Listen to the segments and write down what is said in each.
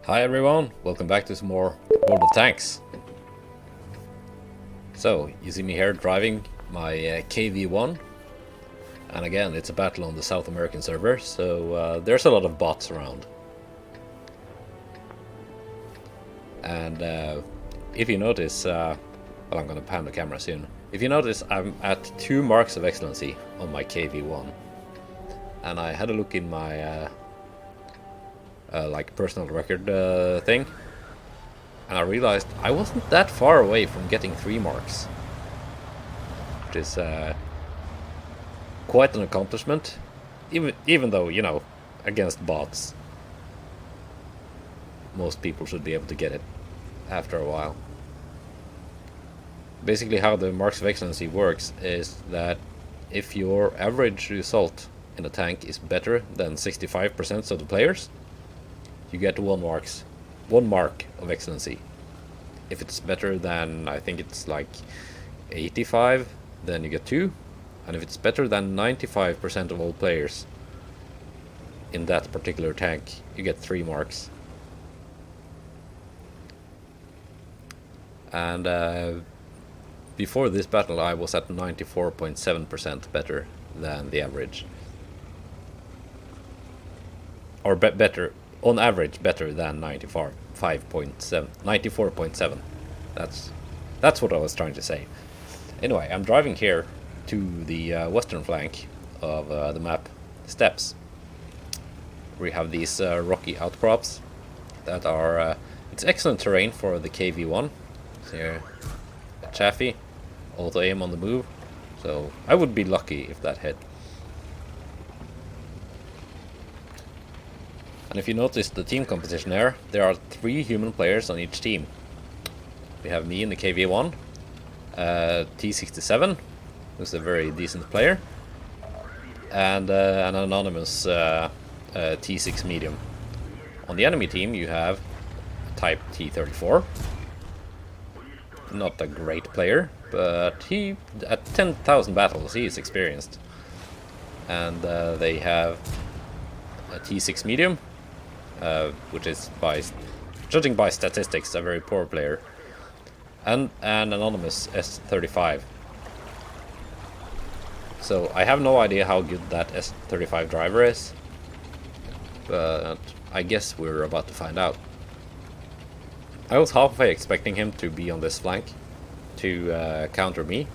Hi everyone, welcome back to some more World of Tanks. So, you see me here driving my KV-1, and again it's a battle on the South American server, so there's a lot of bots around. And if you notice, well, I'm gonna pan the camera soon. If you notice, I'm at 2 marks of excellency on my KV-1, and I had a look in my like personal record thing, and I realized I wasn't that far away from getting 3 marks, which is quite an accomplishment, even though, you know, against bots most people should be able to get it after a while. Basically how the marks of excellency works is that if your average result in a tank is better than 65% of the players, you get 1 mark of excellency. If it's better than, I think it's like 85, then you get 2. And if it's better than 95% of all players in that particular tank, you get 3 marks. And before this battle I was at 94.7% better than the average. Or better, on average better than 94.7. That's what I was trying to say. Anyway, I'm driving here to the western flank of the map steppes. We have these rocky outcrops that are it's excellent terrain for the KV-1. So here, Chaffee, auto aim on the move, so I would be lucky if that hit. And if you notice the team composition there are 3 human players on each team. We have me in the KV-1, T67, who's a very decent player, and an anonymous T6 medium. On the enemy team you have type T34, not a great player, but he, at 10,000 battles, he is experienced. And they have a T6 medium, which is, judging by statistics, a very poor player, and an anonymous S35. So I have no idea how good that S35 driver is, but I guess we're about to find out. I was halfway expecting him to be on this flank to counter me,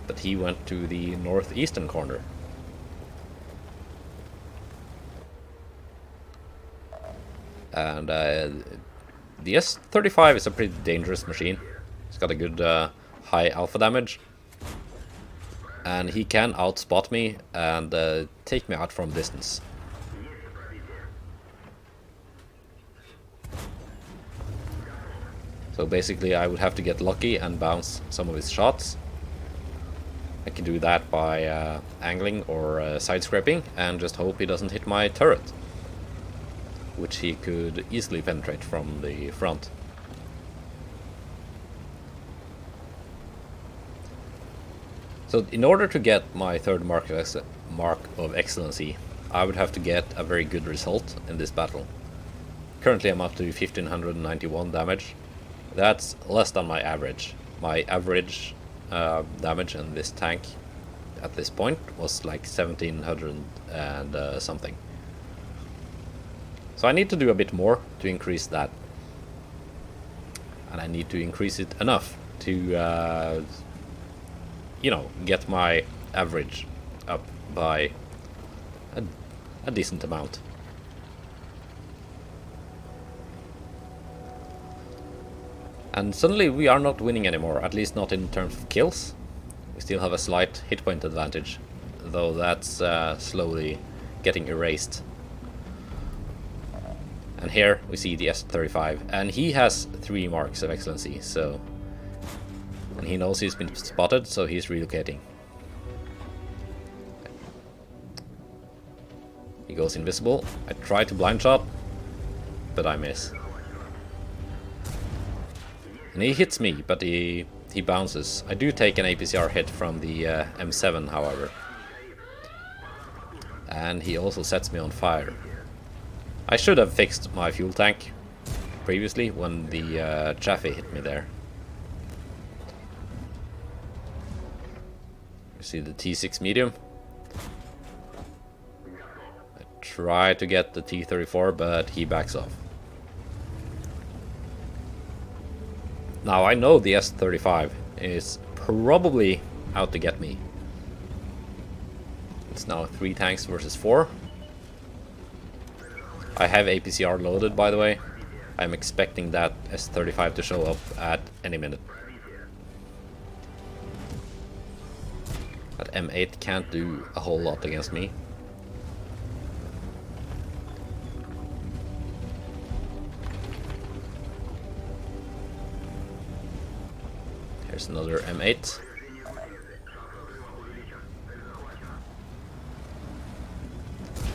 but he went to the northeastern corner. And the S35 is a pretty dangerous machine. It's got a good high alpha damage, and he can outspot me and take me out from distance. So basically I would have to get lucky and bounce some of his shots. I can do that by angling or side scraping and just hope he doesn't hit my turret, which he could easily penetrate from the front. So in order to get my 3rd mark of excellency, I would have to get a very good result in this battle. Currently I'm up to 1591 damage. That's less than my average. My average damage in this tank at this point was like 1700 and something. So I need to do a bit more to increase that. And I need to increase it enough to, you know, get my average up by a decent amount. And suddenly we are not winning anymore, at least not in terms of kills. We still have a slight hit point advantage, though that's slowly getting erased. And here we see the S35, and he has 3 marks of excellency, so... And he knows he's been spotted, so he's relocating. He goes invisible. I try to blind shot, but I miss. And he hits me, but he bounces. I do take an APCR hit from the M7, however. And he also sets me on fire. I should have fixed my fuel tank previously when the Chaffee hit me there. You see the T6 medium. I try to get the T34, but he backs off. Now I know the S35 is probably out to get me. It's now 3 tanks versus 4. I have APCR loaded, by the way. I'm expecting that S35 to show up at any minute. That M8 can't do a whole lot against me. Here's another M8.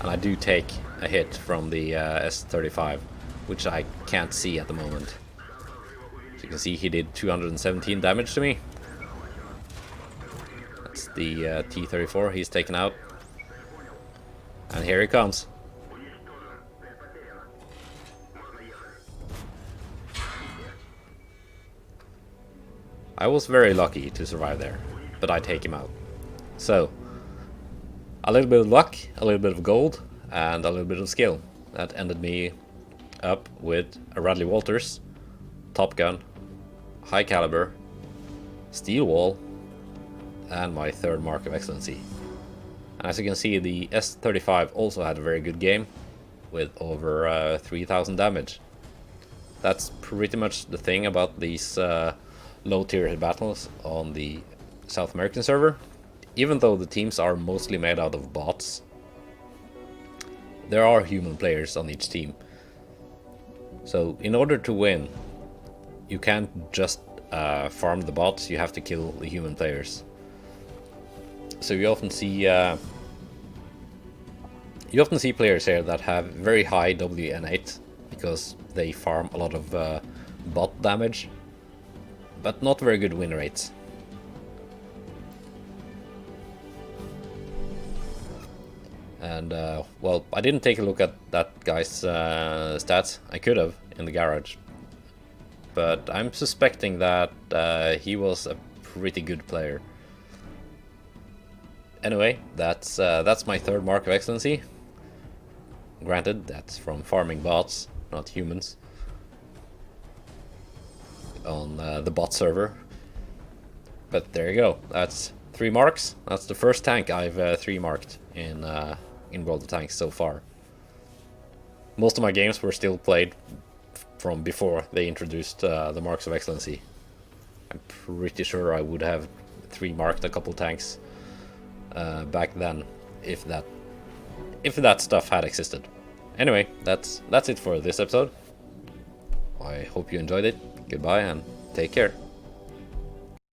And I do take a hit from the S35, which I can't see at the moment. As you can see, he did 217 damage to me. That's the T34 he's taken out. And here he comes. I was very lucky to survive there, but I take him out. So, a little bit of luck, a little bit of gold, and a little bit of skill. That ended me up with a Radley Walters, Top Gun, High Caliber, Steel Wall, and my 3rd Mark of Excellency. And as you can see, the S35 also had a very good game with over 3000 damage. That's pretty much the thing about these low tier hit battles on the South American server. Even though the teams are mostly made out of bots, there are human players on each team. So in order to win, you can't just farm the bots, you have to kill the human players. So you often see players here that have very high WN8 because they farm a lot of bot damage, but not very good win rates. And well, I didn't take a look at that guy's stats. I could have in the garage, but I'm suspecting that he was a pretty good player. Anyway, that's my 3rd Mark of Excellency. Granted, that's from farming bots, not humans, on the bot server. But there you go. That's 3 marks. That's the first tank I've 3 marked in World of Tanks so far. Most of my games were still played from before they introduced the Marks of Excellency. I'm pretty sure I would have 3 marked a couple tanks back then if that stuff had existed. Anyway, that's it for this episode. I hope you enjoyed it. Goodbye and take care.